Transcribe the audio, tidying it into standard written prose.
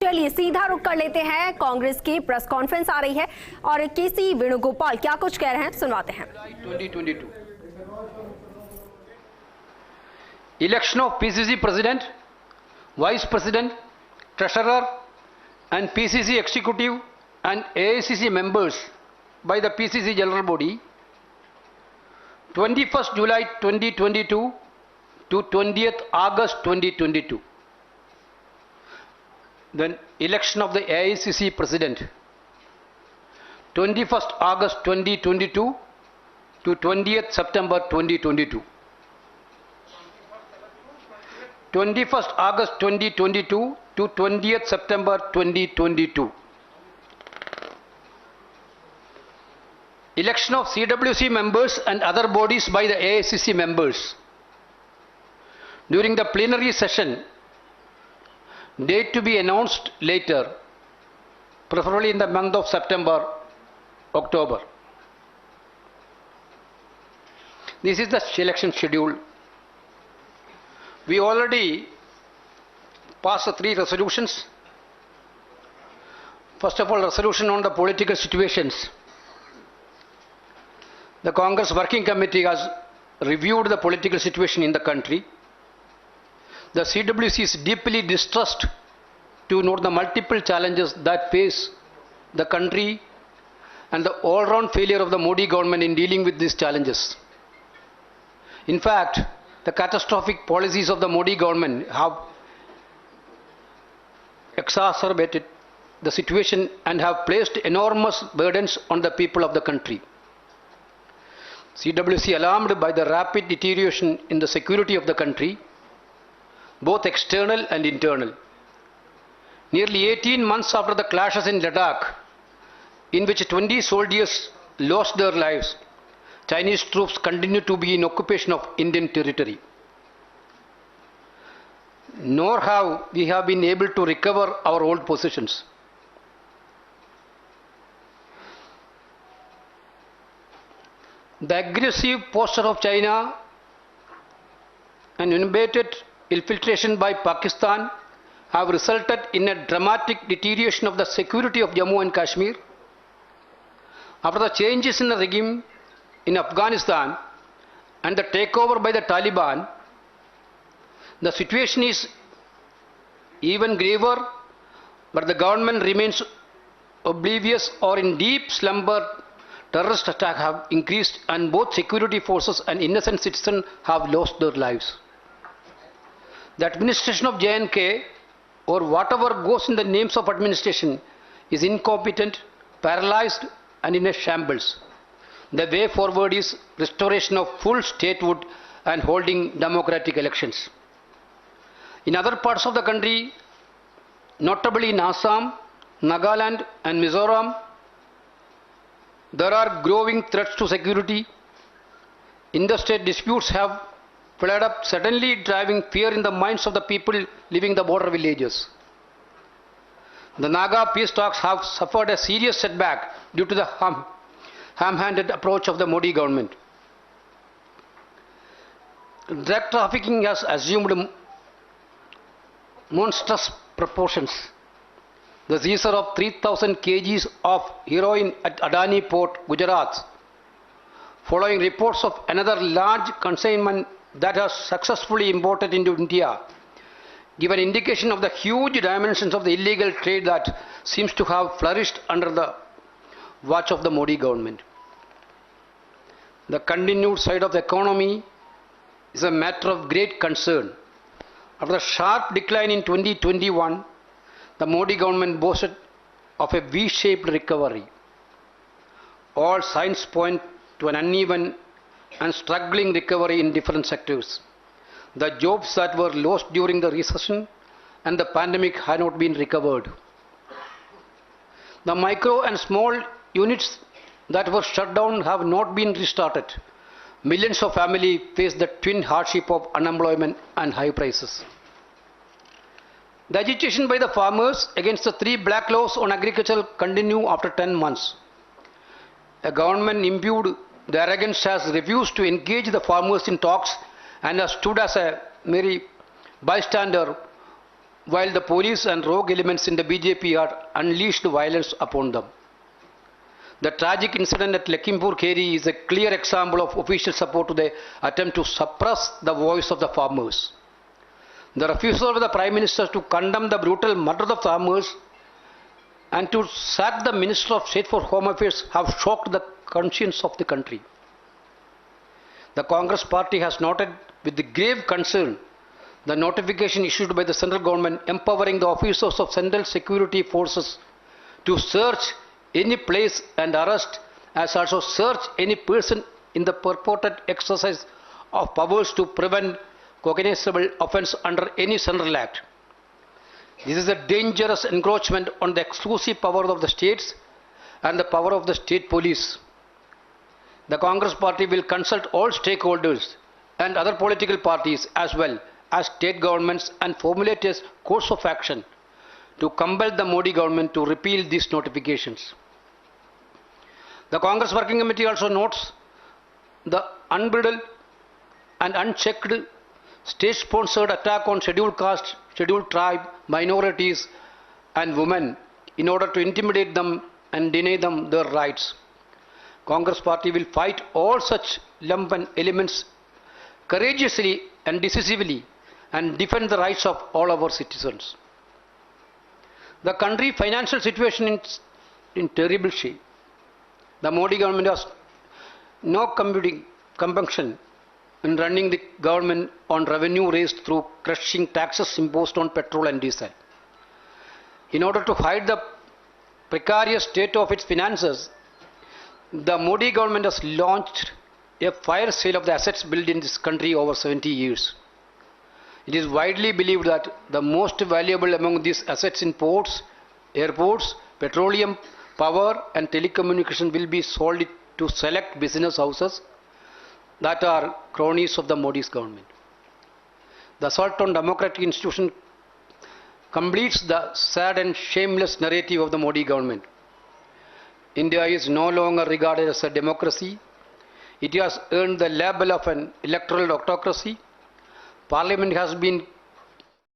चलिए सीधा रुख कर लेते हैं। कांग्रेस की प्रेस कॉन्फ्रेंस आ रही है और केसी वेणुगोपाल क्या कुछ कह रहे हैं सुनवाते हैं। 2022 election of PCC president, vice president, treasurer and PCC executive and AICC members by the PCC general body 21st July 2022 to 20th August 2022. Then election of the AICC president 21st August 2022 to 20th September 2022. 21st August 2022 to 20th September 2022. Election of CWC members and other bodies by the AICC members. During the plenary session, date to be announced later, preferably in the month of September, October. This is the election schedule. We already passed the 3 resolutions. First of all, resolution on the political situations. The Congress Working Committee has reviewed the political situation in the country. The CWC is deeply distressed to note the multiple challenges that face the country and the all-round failure of the Modi government in dealing with these challenges. In fact, the catastrophic policies of the Modi government have exacerbated the situation and have placed enormous burdens on the people of the country. CWC, alarmed by the rapid deterioration in the security of the country, both external and internal. Nearly 18 months after the clashes in Ladakh, in which 20 soldiers lost their lives, Chinese troops continue to be in occupation of Indian territory. Nor have we been able to recover our old positions. The aggressive posture of China and unabated infiltration by Pakistan have resulted in a dramatic deterioration of the security of Jammu and Kashmir. After the changes in the regime in Afghanistan and the takeover by the Taliban, the situation is even graver, but the government remains oblivious or in deep slumber. Terrorist attacks have increased and both security forces and innocent citizens have lost their lives. The administration of J&K, or whatever goes in the names of administration, is incompetent, paralyzed and in a shambles. The way forward is restoration of full statehood and holding democratic elections. In other parts of the country, notably in Assam, Nagaland and Mizoram, there are growing threats to security. Interstate disputes have flared up, suddenly driving fear in the minds of the people living in the border villages. The Naga peace talks have suffered a serious setback due to the ham-handed approach of the Modi government. Drug trafficking has assumed monstrous proportions. The seizure of 3,000 kgs of heroin at Adani port, Gujarat, following reports of another large consignment that has successfully imported into India, give an indication of the huge dimensions of the illegal trade that seems to have flourished under the watch of the Modi government. The continued side of the economy is a matter of great concern. After the sharp decline in 2021, the Modi government boasted of a V-shaped recovery. All signs point to an uneven and struggling recovery in different sectors. The jobs that were lost during the recession and the pandemic have not been recovered. The micro and small units that were shut down have not been restarted. Millions of families face the twin hardship of unemployment and high prices. The agitation by the farmers against the 3 black laws on agriculture continue after 10 months. A government imbued with arrogance has refused to engage the farmers in talks and has stood as a mere bystander while the police and rogue elements in the BJP are unleashed violence upon them. The tragic incident at Lakhimpur Kheri is a clear example of official support to the attempt to suppress the voice of the farmers. The refusal of the Prime Minister to condemn the brutal murder of farmers and to sack the Minister of State for Home Affairs have shocked the conscience of the country. The Congress party has noted with grave concern the notification issued by the central government empowering the officers of Central Security Forces to search any place and arrest, as also search any person in the purported exercise of powers to prevent cognizable offence under any central act. This is a dangerous encroachment on the exclusive power of the states and the power of the state police. The Congress party will consult all stakeholders and other political parties as well as state governments and formulate a course of action to compel the Modi government to repeal these notifications. The Congress Working Committee also notes the unbridled and unchecked state-sponsored attack on scheduled caste, scheduled tribe, minorities and women in order to intimidate them and deny them their rights. Congress party will fight all such lumpen elements courageously and decisively and defend the rights of all our citizens. The country financial situation is in terrible shape. The Modi government has no compunction in running the government on revenue raised through crushing taxes imposed on petrol and diesel. In order to hide the precarious state of its finances, the Modi government has launched a fire sale of the assets built in this country over 70 years. It is widely believed that the most valuable among these assets in ports, airports, petroleum, power and telecommunication will be sold to select business houses that are cronies of the Modi's government. The assault on democratic institutions completes the sad and shameless narrative of the Modi government. India is no longer regarded as a democracy. It has earned the label of an electoral autocracy. Parliament has been